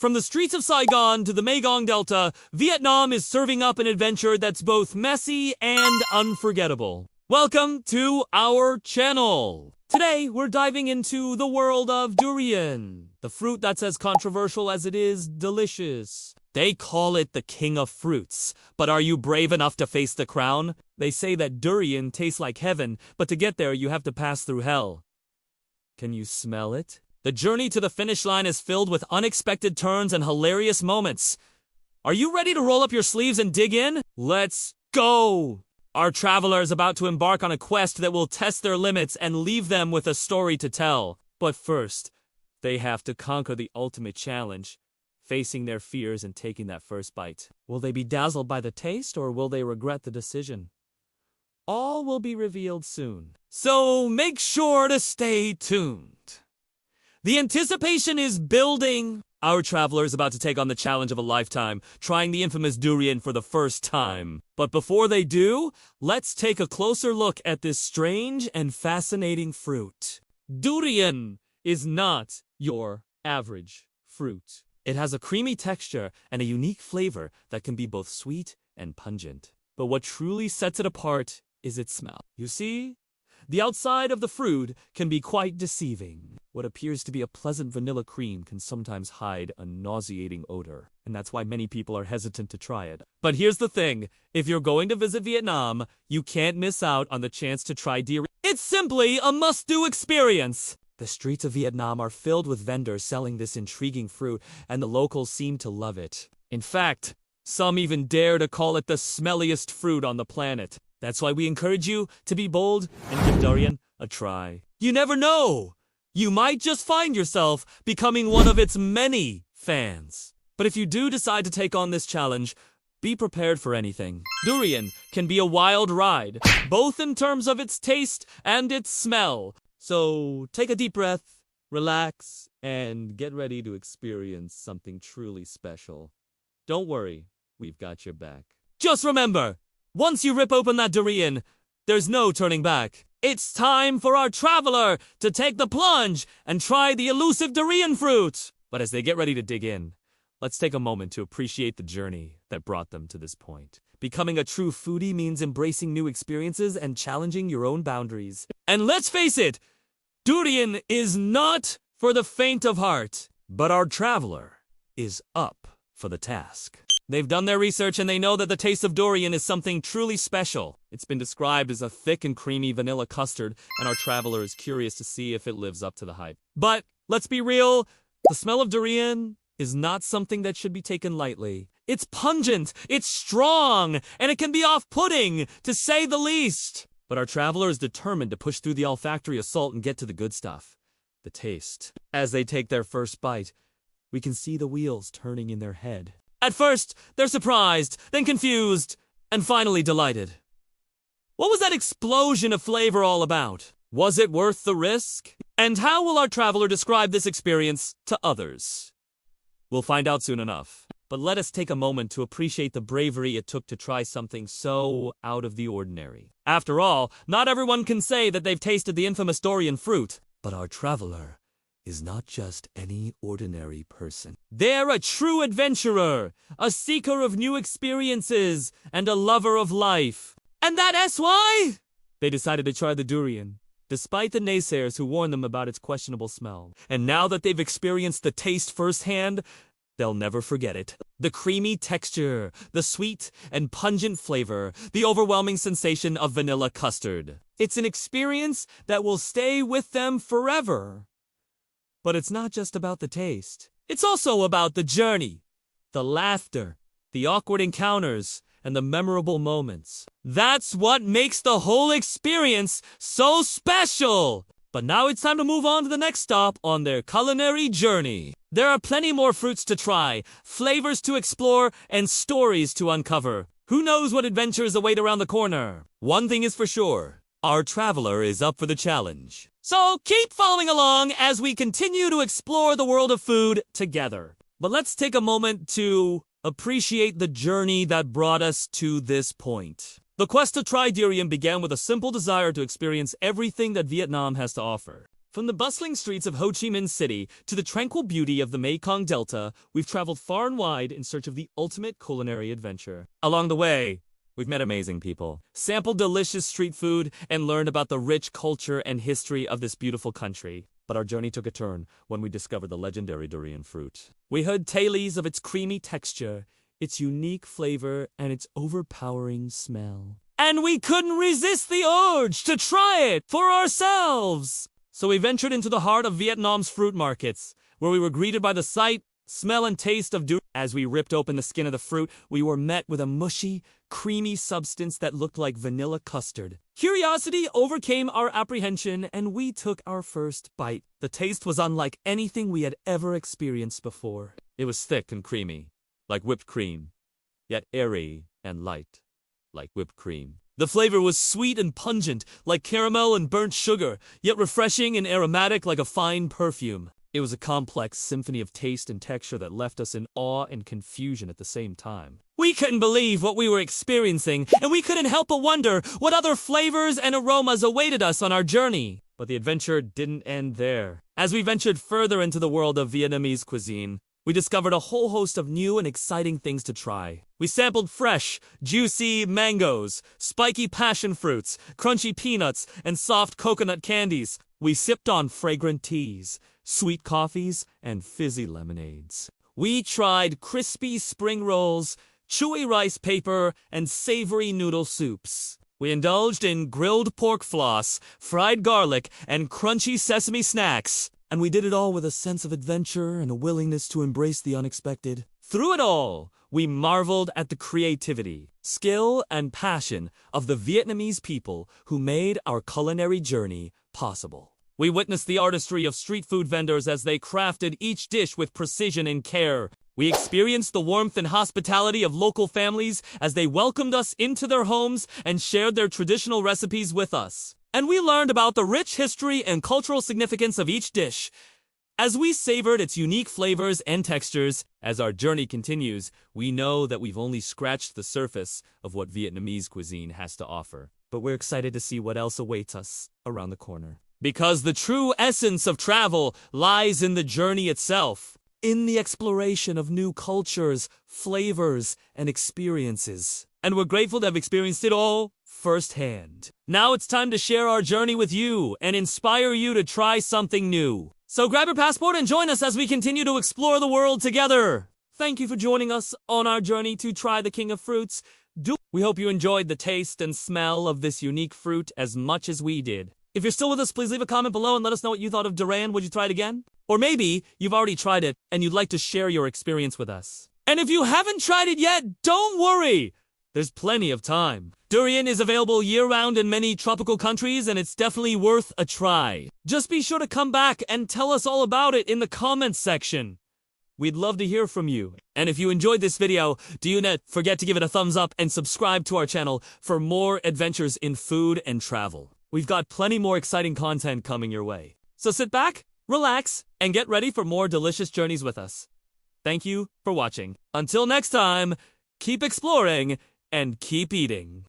From the streets of Saigon to the Mekong Delta, Vietnam is serving up an adventure that's both messy and unforgettable. Welcome to our channel. Today, we're diving into the world of durian, the fruit that's as controversial as it is delicious. They call it the king of fruits, but are you brave enough to face the crown? They say that durian tastes like heaven, but to get there you have to pass through hell. Can you smell it? The journey to the finish line is filled with unexpected turns and hilarious moments. Are you ready to roll up your sleeves and dig in? Let's go! Our traveler is about to embark on a quest that will test their limits and leave them with a story to tell. But first, they have to conquer the ultimate challenge, facing their fears and taking that first bite. Will they be dazzled by the taste, or will they regret the decision? All will be revealed soon. So make sure to stay tuned. The anticipation is building. Our traveler is about to take on the challenge of a lifetime, trying the infamous durian for the first time. But before they do, let's take a closer look at this strange and fascinating fruit. Durian is not your average fruit. It has a creamy texture and a unique flavor that can be both sweet and pungent. But what truly sets it apart is its smell. You see, the outside of the fruit can be quite deceiving. What appears to be a pleasant vanilla cream can sometimes hide a nauseating odor, and that's why many people are hesitant to try it. But here's the thing, if you're going to visit Vietnam, you can't miss out on the chance to try durian. It's simply a must-do experience! The streets of Vietnam are filled with vendors selling this intriguing fruit, and the locals seem to love it. In fact, some even dare to call it the smelliest fruit on the planet. That's why we encourage you to be bold and give durian a try. You never know! You might just find yourself becoming one of its many fans. But if you do decide to take on this challenge, be prepared for anything. Durian can be a wild ride, both in terms of its taste and its smell. So take a deep breath, relax, and get ready to experience something truly special. Don't worry, we've got your back. Just remember, once you rip open that durian, there's no turning back. It's time for our traveler to take the plunge and try the elusive durian fruit. But as they get ready to dig in, let's take a moment to appreciate the journey that brought them to this point. Becoming a true foodie means embracing new experiences and challenging your own boundaries. And let's face it, durian is not for the faint of heart. But our traveler is up for the task. They've done their research and they know that the taste of durian is something truly special. It's been described as a thick and creamy vanilla custard, and our traveler is curious to see if it lives up to the hype. But let's be real, the smell of durian is not something that should be taken lightly. It's pungent, it's strong, and it can be off-putting, to say the least. But our traveler is determined to push through the olfactory assault and get to the good stuff, the taste. As they take their first bite, we can see the wheels turning in their head. At first, they're surprised, then confused, and finally delighted. What was that explosion of flavor all about? Was it worth the risk? And how will our traveler describe this experience to others? We'll find out soon enough. But let us take a moment to appreciate the bravery it took to try something so out of the ordinary. After all, not everyone can say that they've tasted the infamous durian fruit. But our traveler is not just any ordinary person. They're a true adventurer, a seeker of new experiences, and a lover of life. And that's why they decided to try the durian, despite the naysayers who warned them about its questionable smell. And now that they've experienced the taste firsthand, they'll never forget it. The creamy texture, the sweet and pungent flavor, the overwhelming sensation of vanilla custard. It's an experience that will stay with them forever. But it's not just about the taste. It's also about the journey, the laughter, the awkward encounters, and the memorable moments. That's what makes the whole experience so special! But now it's time to move on to the next stop on their culinary journey. There are plenty more fruits to try, flavors to explore, and stories to uncover. Who knows what adventures await around the corner? One thing is for sure, our traveler is up for the challenge. So keep following along as we continue to explore the world of food together. But let's take a moment to appreciate the journey that brought us to this point. The quest to try durian began with a simple desire to experience everything that Vietnam has to offer. From the bustling streets of Ho Chi Minh City to the tranquil beauty of the Mekong Delta, we've traveled far and wide in search of the ultimate culinary adventure. Along the way, we've met amazing people, sampled delicious street food, and learned about the rich culture and history of this beautiful country. But our journey took a turn when we discovered the legendary durian fruit. We heard tales of its creamy texture, its unique flavor, and its overpowering smell. And we couldn't resist the urge to try it for ourselves! So we ventured into the heart of Vietnam's fruit markets, where we were greeted by the sight, smell, and taste of durian. As we ripped open the skin of the fruit, we were met with a mushy, creamy substance that looked like vanilla custard. Curiosity overcame our apprehension, and we took our first bite. The taste was unlike anything we had ever experienced before. It was thick and creamy, like whipped cream, yet airy and light, like whipped cream. The flavor was sweet and pungent, like caramel and burnt sugar, yet refreshing and aromatic like a fine perfume. It was a complex symphony of taste and texture that left us in awe and confusion at the same time. We couldn't believe what we were experiencing, and we couldn't help but wonder what other flavors and aromas awaited us on our journey. But the adventure didn't end there. As we ventured further into the world of Vietnamese cuisine, we discovered a whole host of new and exciting things to try. We sampled fresh, juicy mangoes, spiky passion fruits, crunchy peanuts, and soft coconut candies. We sipped on fragrant teas, sweet coffees, and fizzy lemonades. We tried crispy spring rolls, chewy rice paper, and savory noodle soups. We indulged in grilled pork floss, fried garlic, and crunchy sesame snacks. And we did it all with a sense of adventure and a willingness to embrace the unexpected. Through it all, we marveled at the creativity, skill, and passion of the Vietnamese people who made our culinary journey possible. We witnessed the artistry of street food vendors as they crafted each dish with precision and care. We experienced the warmth and hospitality of local families as they welcomed us into their homes and shared their traditional recipes with us. And we learned about the rich history and cultural significance of each dish. As we savored its unique flavors and textures, as our journey continues, we know that we've only scratched the surface of what Vietnamese cuisine has to offer. But we're excited to see what else awaits us around the corner. Because the true essence of travel lies in the journey itself, in the exploration of new cultures, flavors, and experiences. And we're grateful to have experienced it all firsthand. Now it's time to share our journey with you and inspire you to try something new. So grab your passport and join us as we continue to explore the world together. Thank you for joining us on our journey to try the king of fruits. We hope you enjoyed the taste and smell of this unique fruit as much as we did. If you're still with us, please leave a comment below and let us know what you thought of Durian. Would you try it again? Or maybe you've already tried it and you'd like to share your experience with us. And if you haven't tried it yet, don't worry. There's plenty of time. Durian is available year-round in many tropical countries, and it's definitely worth a try. Just be sure to come back and tell us all about it in the comments section. We'd love to hear from you. And if you enjoyed this video, do not forget to give it a thumbs up and subscribe to our channel for more adventures in food and travel. We've got plenty more exciting content coming your way. So sit back, relax, and get ready for more delicious journeys with us. Thank you for watching. Until next time, keep exploring and keep eating.